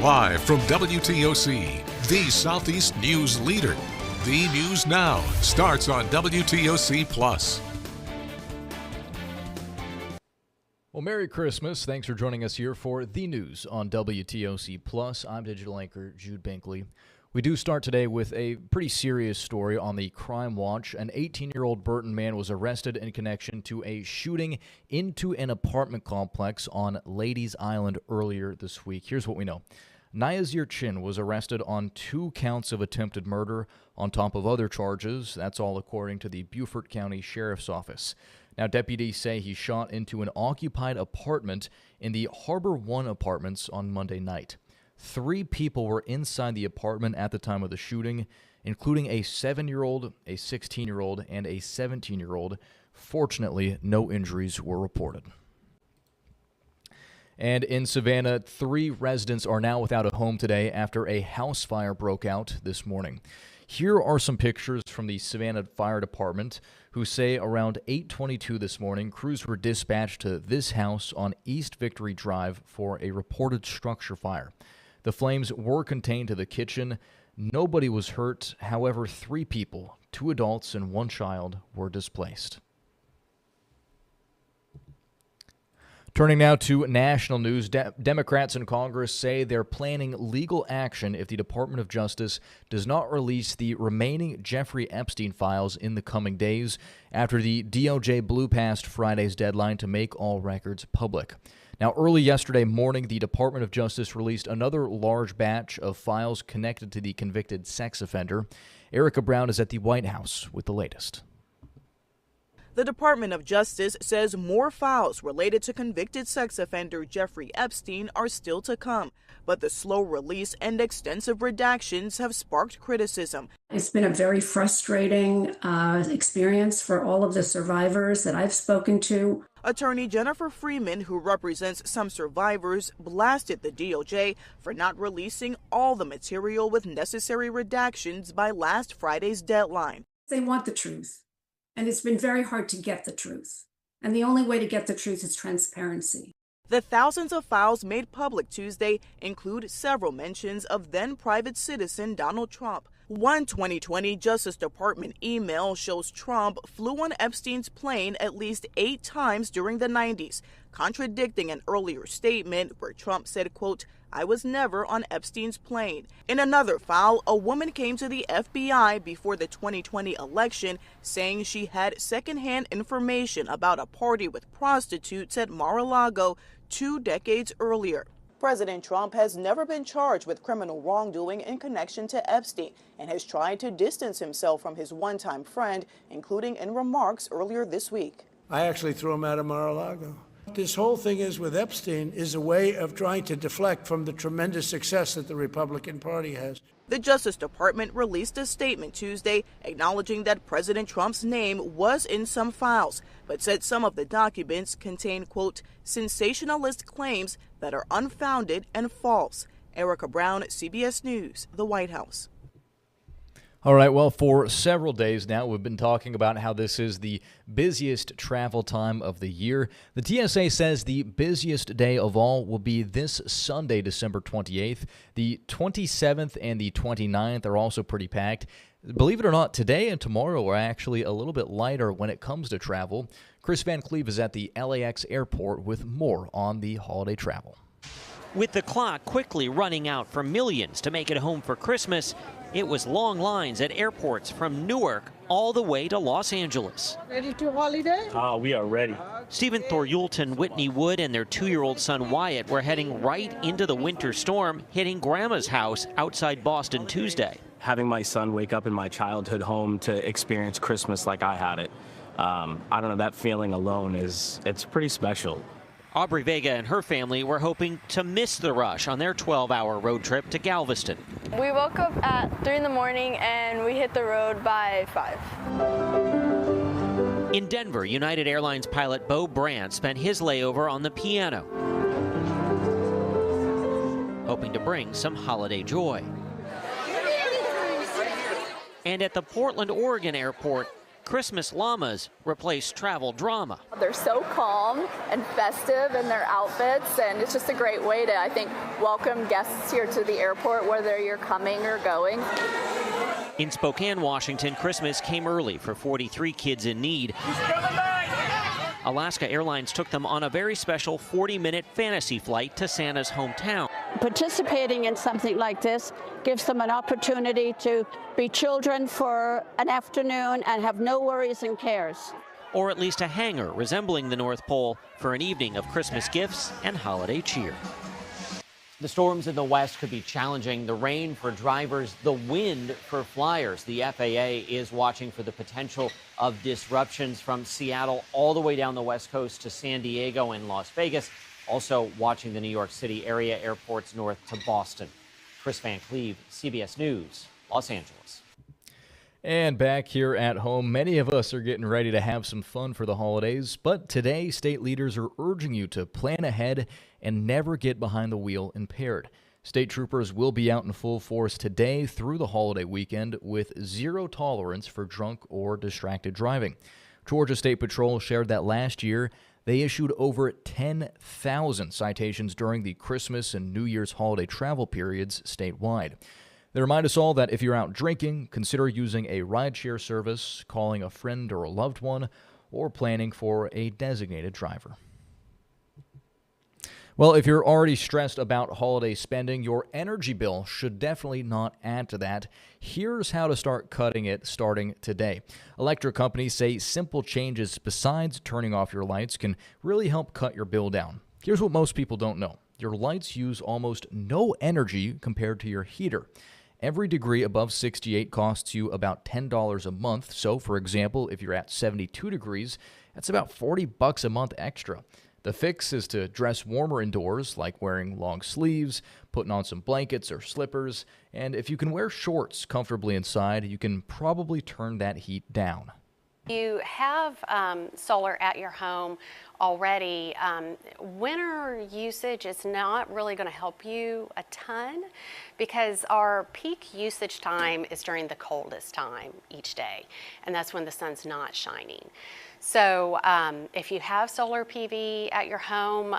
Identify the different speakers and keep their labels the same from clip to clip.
Speaker 1: Live from WTOC, the Southeast News leader. The News Now starts on WTOC Plus.
Speaker 2: Well, Merry Christmas. Thanks for joining us here for The News on WTOC Plus. I'm digital anchor Jude Binkley. We do start today with a pretty serious story on the Crime Watch. An 18-year-old Burton man was arrested in connection to a shooting into an apartment complex on Ladies Island earlier this week. Here's what we know. Nyazir Chin was arrested on 2 counts of attempted murder on top of other charges. That's all according to the Beaufort County Sheriff's Office. Now, deputies say he shot into an occupied apartment in the Harbor One apartments on Monday night. 3 people were inside the apartment at the time of the shooting, including a 7-year-old, a 16-year-old, and a 17-year-old. Fortunately, no injuries were reported. And in Savannah, 3 residents are now without a home today after a house fire broke out this morning. Here are some pictures from the Savannah Fire Department, who say around 8:22 this morning, crews were dispatched to this house on East Victory Drive for a reported structure fire. The flames were contained to the kitchen. Nobody was hurt. However, 3 people, 2 adults and 1 child, were displaced. Turning now to national news, Democrats in Congress say they're planning legal action if the Department of Justice does not release the remaining Jeffrey Epstein files in the coming days after the DOJ blew past Friday's deadline to make all records public. Now, early yesterday morning, the Department of Justice released another large batch of files connected to the convicted sex offender. Erica Brown is at the White House with the latest.
Speaker 3: The Department of Justice says more files related to convicted sex offender Jeffrey Epstein are still to come, but the slow release and extensive redactions have sparked criticism.
Speaker 4: It's been a very frustrating experience for all of the survivors that I've spoken to.
Speaker 3: Attorney Jennifer Freeman, who represents some survivors, blasted the DOJ for not releasing all the material with necessary redactions by last Friday's deadline.
Speaker 4: They want the truth. And it's been very hard to get the truth. And the only way to get the truth is transparency.
Speaker 3: The thousands of files made public Tuesday include several mentions of then private citizen Donald Trump. One 2020 Justice Department email shows Trump flew on Epstein's plane at least 8 times during the 90s, contradicting an earlier statement where Trump said, quote, "I was never on Epstein's plane." In another file, a woman came to the FBI before the 2020 election saying she had secondhand information about a party with prostitutes at Mar-a-Lago 2 decades earlier. President Trump has never been charged with criminal wrongdoing in connection to Epstein and has tried to distance himself from his one-time friend, including in remarks earlier this week.
Speaker 5: I actually threw him out of Mar-a-Lago. This whole thing is with Epstein is a way of trying to deflect from the tremendous success that the Republican Party has.
Speaker 3: The Justice Department released a statement Tuesday acknowledging that President Trump's name was in some files, but said some of the documents contain, quote, sensationalist claims that are unfounded and false. Erica Brown, CBS News, the White House.
Speaker 2: All right, well, for several days now, we've been talking about how this is the busiest travel time of the year. The TSA says the busiest day of all will be this Sunday, December 28th. The 27th and the 29th are also pretty packed. Believe it or not, today and tomorrow are actually a little bit lighter when it comes to travel. Chris Van Cleve is at the LAX airport with more on the holiday travel.
Speaker 6: With the clock quickly running out for millions to make it home for Christmas, it was long lines at airports from Newark all the way to Los Angeles.
Speaker 7: Ready to holiday?
Speaker 8: We are ready.
Speaker 6: Stephen Thorulton, Whitney Wood, and their 2-year-old son Wyatt were heading right into the winter storm, hitting Grandma's house outside Boston Tuesday.
Speaker 8: Having my son wake up in my childhood home to experience Christmas like I had it, I don't know, that feeling alone it's pretty special.
Speaker 6: Aubrey Vega and her family were hoping to miss the rush on their 12-hour road trip to Galveston.
Speaker 9: We woke up at 3 in the morning and we hit the road by 5.
Speaker 6: In Denver, United Airlines pilot Bo Brandt spent his layover on the piano, hoping to bring some holiday joy. And at the Portland, Oregon airport, Christmas llamas replace travel drama.
Speaker 7: They're so calm and festive in their outfits, and it's just a great way to, I think, welcome guests here to the airport, whether you're coming or going.
Speaker 6: In Spokane, Washington, Christmas came early for 43 kids in need. Alaska Airlines took them on a very special 40-minute fantasy flight to Santa's hometown.
Speaker 10: Participating in something like this gives them an opportunity to be children for an afternoon and have no worries and cares.
Speaker 6: Or at least a hangar resembling the North Pole for an evening of Christmas gifts and holiday cheer.
Speaker 11: The storms in the west could be challenging. The rain for drivers, the wind for flyers. The FAA is watching for the potential of disruptions from Seattle all the way down the west coast to San Diego and Las Vegas. Also watching the New York City area airports north to Boston. Chris Van Cleve, CBS News, Los Angeles.
Speaker 2: And back here at home, many of us are getting ready to have some fun for the holidays, but today state leaders are urging you to plan ahead and never get behind the wheel impaired. State troopers will be out in full force today through the holiday weekend with zero tolerance for drunk or distracted driving. Georgia State Patrol shared that last year they issued over 10,000 citations during the Christmas and New Year's holiday travel periods statewide. They remind us all that if you're out drinking, consider using a rideshare service, calling a friend or a loved one, or planning for a designated driver. Well, if you're already stressed about holiday spending, your energy bill should definitely not add to that. Here's how to start cutting it starting today. Electric companies say simple changes besides turning off your lights can really help cut your bill down. Here's what most people don't know. Your lights use almost no energy compared to your heater. Every degree above 68 costs you about $10 a month. So, for example, if you're at 72 degrees, that's about $40 a month extra. The fix is to dress warmer indoors, like wearing long sleeves, putting on some blankets or slippers, and if you can wear shorts comfortably inside, you can probably turn that heat down.
Speaker 12: You have solar at your home already. Winter usage is not really going to help you a ton because our peak usage time is during the coldest time each day, and that's when the sun's not shining. So if you have solar PV at your home,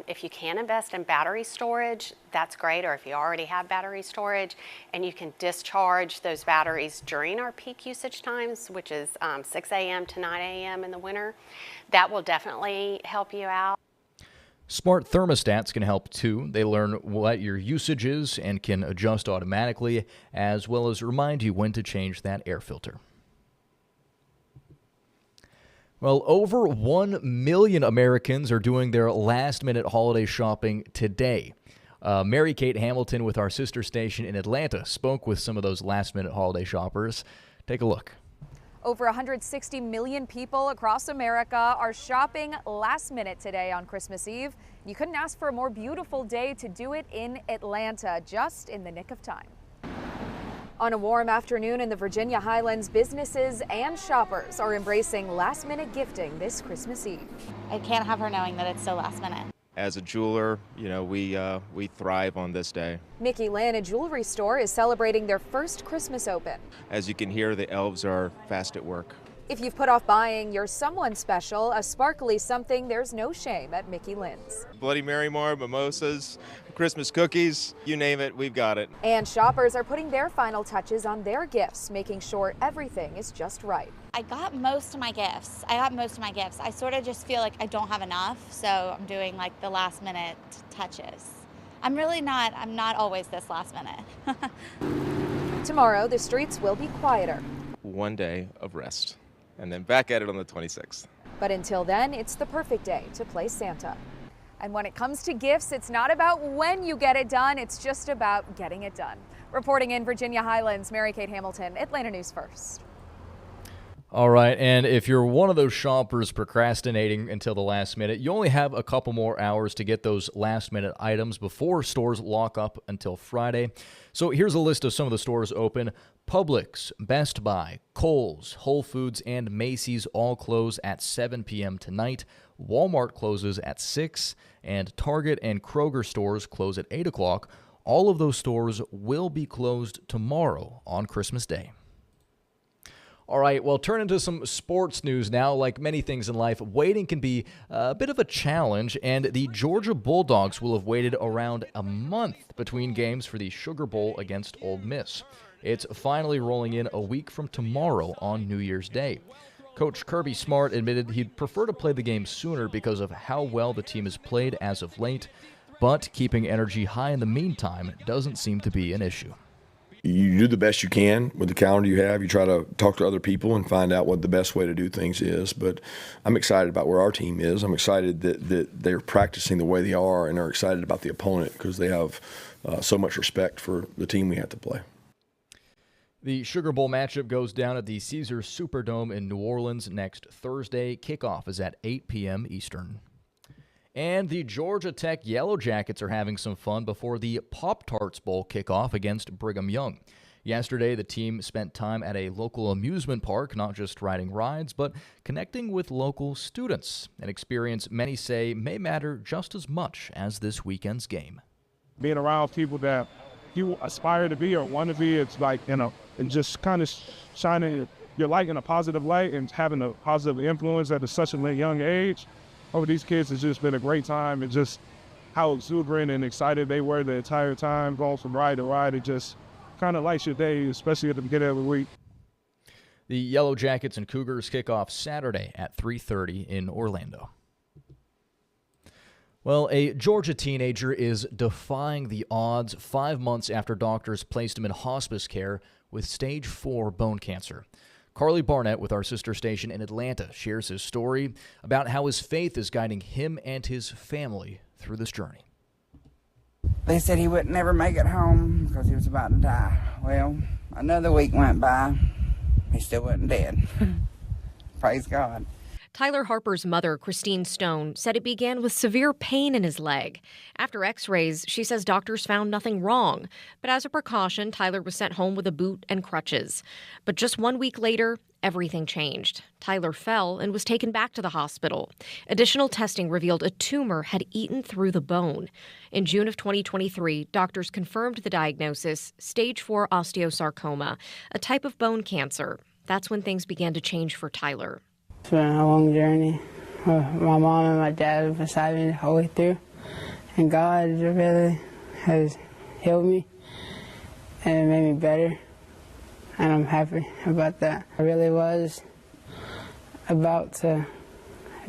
Speaker 12: if you can invest in battery storage, that's great. Or if you already have battery storage and you can discharge those batteries during our peak usage times, which is 6 a.m. to 9 a.m. in the winter, that will definitely help you out.
Speaker 2: Smart thermostats can help too. They learn what your usage is and can adjust automatically, as well as remind you when to change that air filter. Well, over 1 million Americans are doing their last-minute holiday shopping today. Mary Kate Hamilton with our sister station in Atlanta spoke with some of those last-minute holiday shoppers. Take a look.
Speaker 13: Over 160 million people across America are shopping last minute today on Christmas Eve. You couldn't ask for a more beautiful day to do it in Atlanta, just in the nick of time. On a warm afternoon in the Virginia Highlands, businesses and shoppers are embracing last-minute gifting this Christmas Eve.
Speaker 14: I can't have her knowing that it's so last minute.
Speaker 15: As a jeweler, we thrive on this day.
Speaker 13: Mickey Lynn, a jewelry store, is celebrating their first Christmas open.
Speaker 15: As you can hear, the elves are fast at work.
Speaker 13: If you've put off buying your someone special a sparkly something, there's no shame at Mickey Lynn's.
Speaker 15: Bloody Mary Mar, mimosas, Christmas cookies, you name it, we've got it.
Speaker 13: And shoppers are putting their final touches on their gifts, making sure everything is just right.
Speaker 14: I got most of my gifts. I sort of just feel like I don't have enough, so I'm doing like the last minute touches. I'm not always this last minute.
Speaker 13: Tomorrow, the streets will be quieter.
Speaker 15: One day of rest, and then back at it on the 26th.
Speaker 13: But until then, it's the perfect day to play Santa. And when it comes to gifts, it's not about when you get it done, it's just about getting it done. Reporting in Virginia Highlands, Mary Kate Hamilton, Atlanta News First.
Speaker 2: All right, and if you're one of those shoppers procrastinating until the last minute, you only have a couple more hours to get those last-minute items before stores lock up until Friday. So here's a list of some of the stores open. Publix, Best Buy, Kohl's, Whole Foods, and Macy's all close at 7 p.m. tonight. Walmart closes at 6, and Target and Kroger stores close at 8 o'clock. All of those stores will be closed tomorrow on Christmas Day. All right, well, turn into some sports news now. Like many things in life, waiting can be a bit of a challenge, and the Georgia Bulldogs will have waited around a month between games for the Sugar Bowl against Ole Miss. It's finally rolling in a week from tomorrow on New Year's Day. Coach Kirby Smart admitted he'd prefer to play the game sooner because of how well the team has played as of late, but keeping energy high in the meantime doesn't seem to be an issue.
Speaker 16: You do the best you can with the calendar you have. You try to talk to other people and find out what the best way to do things is. But I'm excited about where our team is. I'm excited that they're practicing the way they are and are excited about the opponent because they have so much respect for the team we have to play.
Speaker 2: The Sugar Bowl matchup goes down at the Caesars Superdome in New Orleans next Thursday. Kickoff is at 8 p.m. Eastern. And the Georgia Tech Yellow Jackets are having some fun before the Pop-Tarts Bowl kickoff against Brigham Young. Yesterday, the team spent time at a local amusement park, not just riding rides, but connecting with local students, an experience many say may matter just as much as this weekend's game.
Speaker 17: Being around people that you aspire to be or want to be, it's like, and just kind of shining your light in a positive light and having a positive influence at such a young age. Over these kids, it's just been a great time, and just how exuberant and excited they were the entire time, going from ride to ride. It just kind of lights your day, especially at the beginning of the week.
Speaker 2: The Yellow Jackets and Cougars kick off Saturday at 3:30 in Orlando. Well, a Georgia teenager is defying the odds 5 months after doctors placed him in hospice care with stage 4 bone cancer. Carly Barnett with our sister station in Atlanta shares his story about how his faith is guiding him and his family through this journey.
Speaker 18: They said he would never make it home because he was about to die. Well, another week went by. He still wasn't dead. Praise God.
Speaker 19: Tyler Harper's mother, Christine Stone, said it began with severe pain in his leg. After x-rays, she says doctors found nothing wrong. But as a precaution, Tyler was sent home with a boot and crutches. But just 1 week later, everything changed. Tyler fell and was taken back to the hospital. Additional testing revealed a tumor had eaten through the bone. In June of 2023, doctors confirmed the diagnosis, stage 4 osteosarcoma, a type of bone cancer. That's when things began to change for Tyler.
Speaker 20: It's been a long journey. My mom and my dad have beside me the whole way through. And God really has healed me and it made me better. And I'm happy about that. I really was about to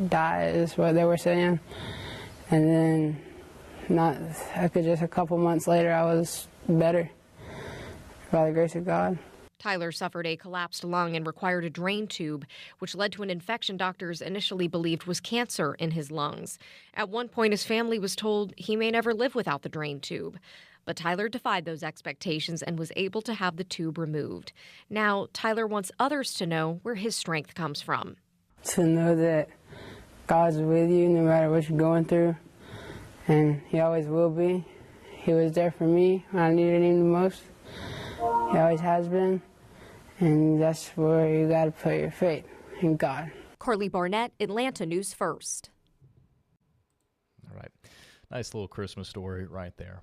Speaker 20: die is what they were saying. And then just a couple months later I was better by the grace of God.
Speaker 19: Tyler suffered a collapsed lung and required a drain tube, which led to an infection doctors initially believed was cancer in his lungs. At one point, his family was told he may never live without the drain tube. But Tyler defied those expectations and was able to have the tube removed. Now, Tyler wants others to know where his strength comes from.
Speaker 20: To know that God's with you no matter what you're going through, and He always will be. He was there for me when I needed Him the most. He always has been, and that's where you got to put your faith in God.
Speaker 19: Carly Barnett, Atlanta News First.
Speaker 2: All right. Nice little Christmas story right there.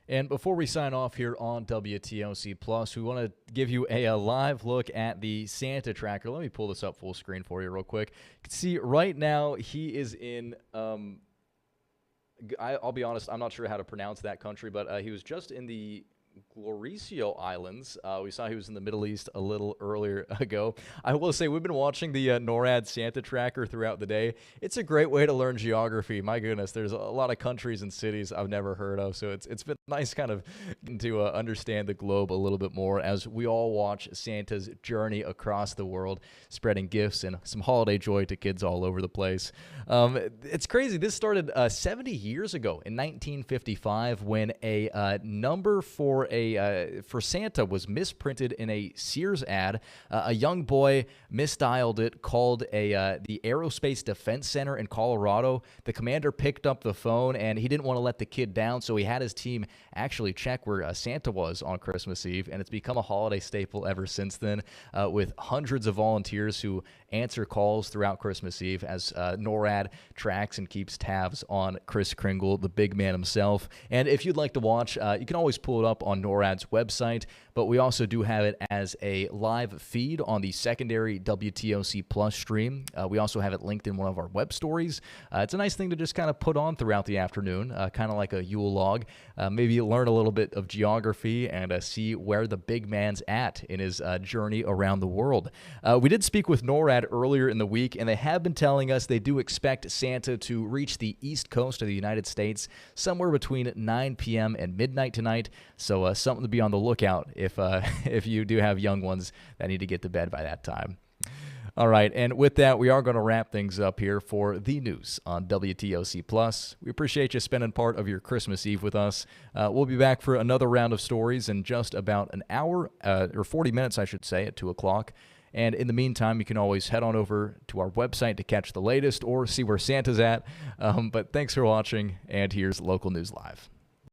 Speaker 2: And before we sign off here on WTOC Plus, we want to give you a live look at the Santa tracker. Let me pull this up full screen for you real quick. You can see right now he is in, I'll be honest, I'm not sure how to pronounce that country, but he was just in the Mauricio Islands. We saw he was in the Middle East a little earlier ago. I will say we've been watching the NORAD Santa tracker throughout the day. It's a great way to learn geography. My goodness, there's a lot of countries and cities I've never heard of, so it's been nice kind of to understand the globe a little bit more as we all watch Santa's journey across the world, spreading gifts and some holiday joy to kids all over the place. It's crazy. This started 70 years ago in 1955 when a number for Santa was misprinted in a Sears ad. A young boy misdialed it, called the Aerospace Defense Center in Colorado. The commander picked up the phone, and he didn't want to let the kid down, so he had his team actually check where Santa was on Christmas Eve, and it's become a holiday staple ever since then, with hundreds of volunteers who answer calls throughout Christmas Eve as NORAD tracks and keeps tabs on Kris Kringle, the big man himself. And if you'd like to watch, you can always pull it up on NORAD NORAD's website, but we also do have it as a live feed on the secondary WTOC Plus stream. We also have it linked in one of our web stories. It's a nice thing to just kind of put on throughout the afternoon, kind of like a Yule log. Maybe learn a little bit of geography and see where the big man's at in his journey around the world. We did speak with NORAD earlier in the week, and they have been telling us they do expect Santa to reach the east coast of the United States somewhere between 9 p.m. and midnight tonight. So something to be on the lookout if you do have young ones that need to get to bed by that time. All right, and with that, we are going to wrap things up here for the news on WTOC Plus. We appreciate you spending part of your Christmas Eve with us. We'll be back for another round of stories in just about an hour, or 40 minutes, I should say, at 2 o'clock. And in the meantime, you can always head on over to our website to catch the latest or see where Santa's at. But thanks for watching, and here's Local News Live.